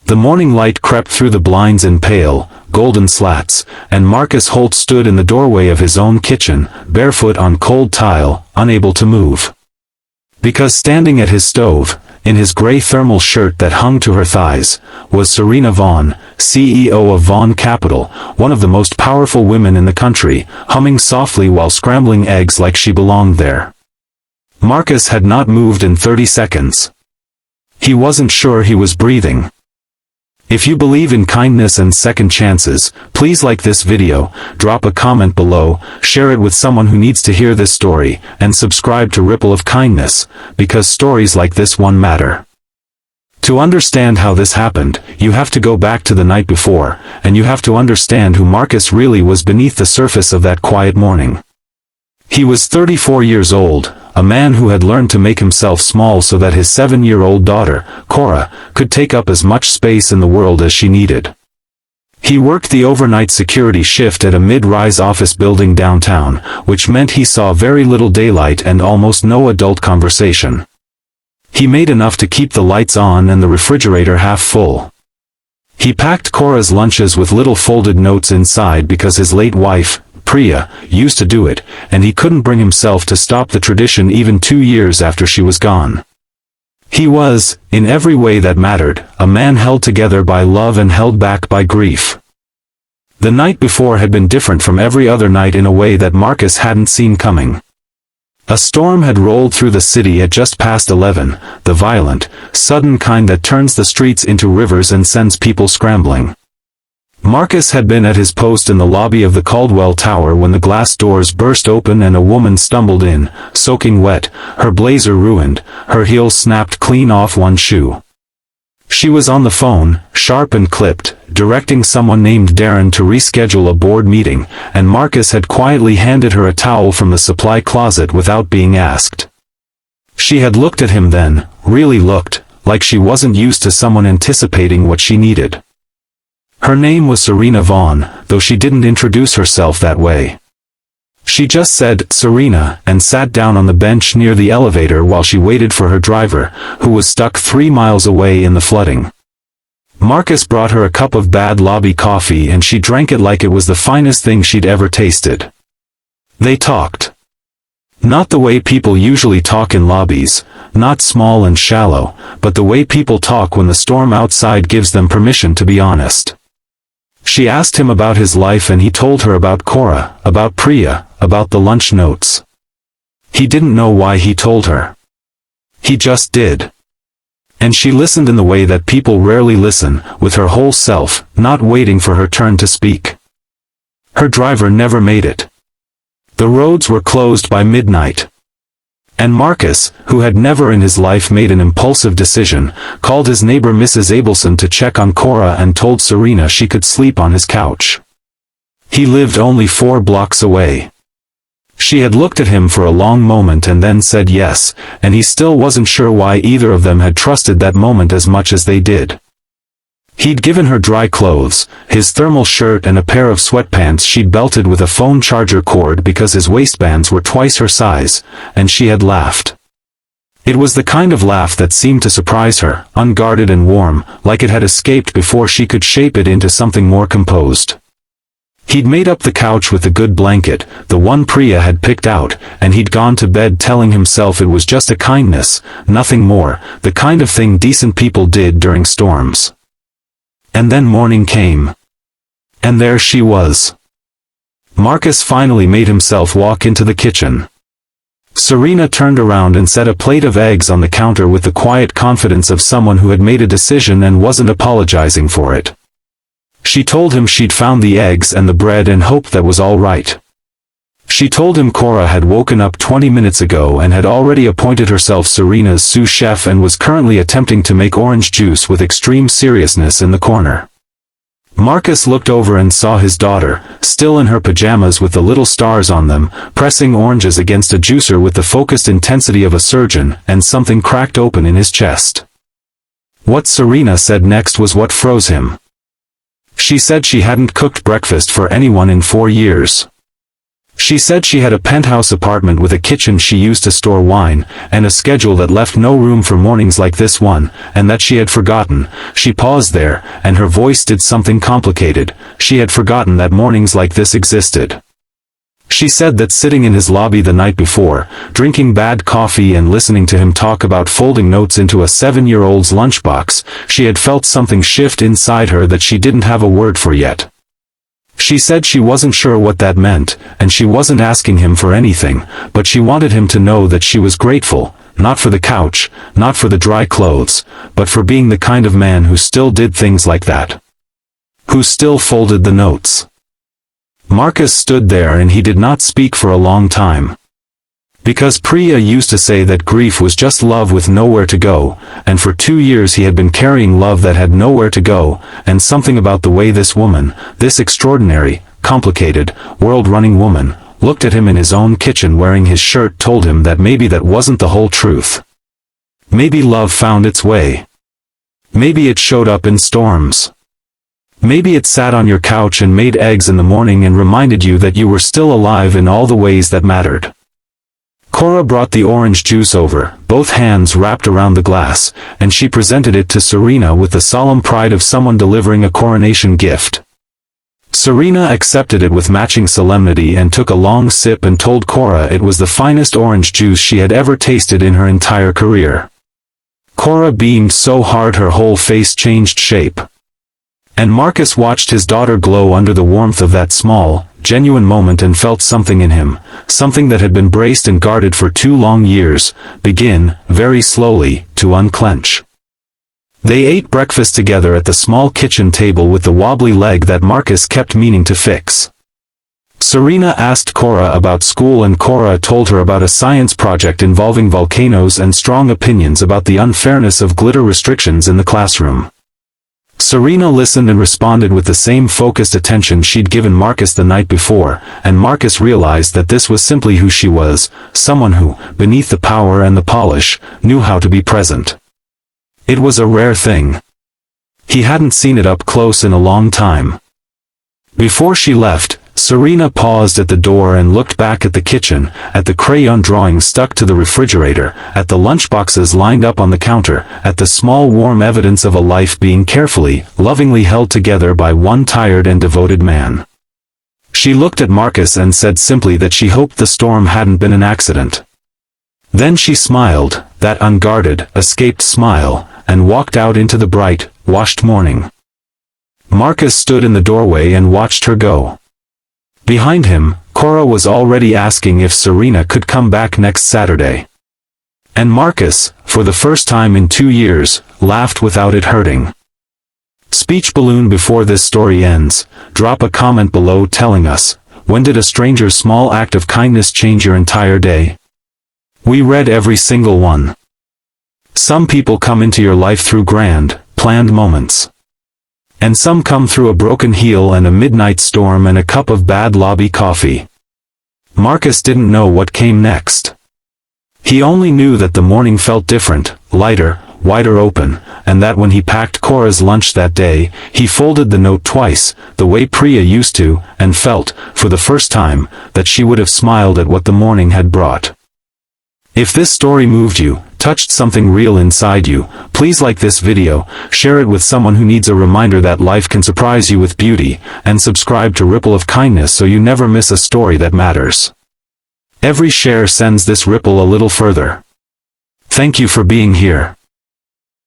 The morning light crept through the blinds in pale, golden slats, and Marcus Holt stood in the doorway of his own kitchen, barefoot on cold tile, unable to move. Because standing at his stove, in his gray thermal shirt that hung to her thighs, was Serena Vaughn, CEO of Vaughn Capital, one of the most powerful women in the country, humming softly while scrambling eggs like she belonged there. Marcus had not moved in 30 seconds. He wasn't sure he was breathing. If you believe in kindness and second chances, please like this video, drop a comment below, share it with someone who needs to hear this story, and subscribe to Ripple of Kindness, because stories like this one matter. To understand how this happened, you have to go back to the night before, and you have to understand who Marcus really was beneath the surface of that quiet morning. He was 34 years old, a man who had learned to make himself small so that his 7-year-old daughter, Cora, could take up as much space in the world as she needed. He worked the overnight security shift at a mid-rise office building downtown, which meant he saw very little daylight and almost no adult conversation. He made enough to keep the lights on and the refrigerator half full. He packed Cora's lunches with little folded notes inside because his late wife, Priya, used to do it, and he couldn't bring himself to stop the tradition even 2 years after she was gone. He was, in every way that mattered, a man held together by love and held back by grief. The night before had been different from every other night in a way that Marcus hadn't seen coming. A storm had rolled through the city at just past 11, the violent, sudden kind that turns the streets into rivers and sends people scrambling. Marcus had been at his post in the lobby of the Caldwell Tower when the glass doors burst open and a woman stumbled in, soaking wet, her blazer ruined, her heel snapped clean off one shoe. She was on the phone, sharp and clipped, directing someone named Darren to reschedule a board meeting, and Marcus had quietly handed her a towel from the supply closet without being asked. She had looked at him then, really looked, like she wasn't used to someone anticipating what she needed. Her name was Serena Vaughn, though she didn't introduce herself that way. She just said, "Serena," and sat down on the bench near the elevator while she waited for her driver, who was stuck 3 miles away in the flooding. Marcus brought her a cup of bad lobby coffee and she drank it like it was the finest thing she'd ever tasted. They talked. Not the way people usually talk in lobbies, not small and shallow, but the way people talk when the storm outside gives them permission to be honest. She asked him about his life and he told her about Cora, about Priya, about the lunch notes. He didn't know why he told her. He just did. And she listened in the way that people rarely listen, with her whole self, not waiting for her turn to speak. Her driver never made it. The roads were closed by midnight. And Marcus, who had never in his life made an impulsive decision, called his neighbor Mrs. Abelson to check on Cora and told Serena she could sleep on his couch. He lived only 4 blocks away. She had looked at him for a long moment and then said yes, and he still wasn't sure why either of them had trusted that moment as much as they did. He'd given her dry clothes, his thermal shirt and a pair of sweatpants she'd belted with a phone charger cord because his waistbands were twice her size, and she had laughed. It was the kind of laugh that seemed to surprise her, unguarded and warm, like it had escaped before she could shape it into something more composed. He'd made up the couch with a good blanket, the one Priya had picked out, and he'd gone to bed telling himself it was just a kindness, nothing more, the kind of thing decent people did during storms. And then morning came. And there she was. Marcus finally made himself walk into the kitchen. Serena turned around and set a plate of eggs on the counter with the quiet confidence of someone who had made a decision and wasn't apologizing for it. She told him she'd found the eggs and the bread and hoped that was all right. She told him Cora had woken up 20 minutes ago and had already appointed herself Serena's sous chef and was currently attempting to make orange juice with extreme seriousness in the corner. Marcus looked over and saw his daughter, still in her pajamas with the little stars on them, pressing oranges against a juicer with the focused intensity of a surgeon, and something cracked open in his chest. What Serena said next was what froze him. She said she hadn't cooked breakfast for anyone in 4 years. She said she had a penthouse apartment with a kitchen she used to store wine, and a schedule that left no room for mornings like this one, and that she had forgotten. She paused there, and her voice did something complicated. She had forgotten that mornings like this existed. She said that sitting in his lobby the night before, drinking bad coffee and listening to him talk about folding notes into a 7-year-old's lunchbox, she had felt something shift inside her that she didn't have a word for yet. She said she wasn't sure what that meant, and she wasn't asking him for anything, but she wanted him to know that she was grateful, not for the couch, not for the dry clothes, but for being the kind of man who still did things like that. Who still folded the notes. Marcus stood there and he did not speak for a long time. Because Priya used to say that grief was just love with nowhere to go, and for 2 years he had been carrying love that had nowhere to go, and something about the way this woman, this extraordinary, complicated, world-running woman, looked at him in his own kitchen wearing his shirt told him that maybe that wasn't the whole truth. Maybe love found its way. Maybe it showed up in storms. Maybe it sat on your couch and made eggs in the morning and reminded you that you were still alive in all the ways that mattered. Cora brought the orange juice over, both hands wrapped around the glass, and she presented it to Serena with the solemn pride of someone delivering a coronation gift. Serena accepted it with matching solemnity and took a long sip and told Cora it was the finest orange juice she had ever tasted in her entire career. Cora beamed so hard her whole face changed shape. And Marcus watched his daughter glow under the warmth of that small, genuine moment and felt something in him, something that had been braced and guarded for 2 long years, begin, very slowly, to unclench. They ate breakfast together at the small kitchen table with the wobbly leg that Marcus kept meaning to fix. Serena asked Cora about school and Cora told her about a science project involving volcanoes and strong opinions about the unfairness of glitter restrictions in the classroom. Serena listened and responded with the same focused attention she'd given Marcus the night before, and Marcus realized that this was simply who she was, someone who, beneath the power and the polish, knew how to be present. It was a rare thing. He hadn't seen it up close in a long time. Before she left, Serena paused at the door and looked back at the kitchen, at the crayon drawings stuck to the refrigerator, at the lunchboxes lined up on the counter, at the small warm evidence of a life being carefully, lovingly held together by one tired and devoted man. She looked at Marcus and said simply that she hoped the storm hadn't been an accident. Then she smiled, that unguarded, escaped smile, and walked out into the bright, washed morning. Marcus stood in the doorway and watched her go. Behind him, Cora was already asking if Serena could come back next Saturday. And Marcus, for the first time in 2 years, laughed without it hurting. Speech balloon before this story ends, drop a comment below telling us, when did a stranger's small act of kindness change your entire day? We read every single one. Some people come into your life through grand, planned moments. And some come through a broken heel and a midnight storm and a cup of bad lobby coffee. Marcus didn't know what came next. He only knew that the morning felt different, lighter, wider open, and that when he packed Cora's lunch that day, he folded the note twice, the way Priya used to, and felt, for the first time, that she would have smiled at what the morning had brought. If this story moved you, touched something real inside you, please like this video, share it with someone who needs a reminder that life can surprise you with beauty, and subscribe to Ripple of Kindness so you never miss a story that matters. Every share sends this ripple a little further. Thank you for being here.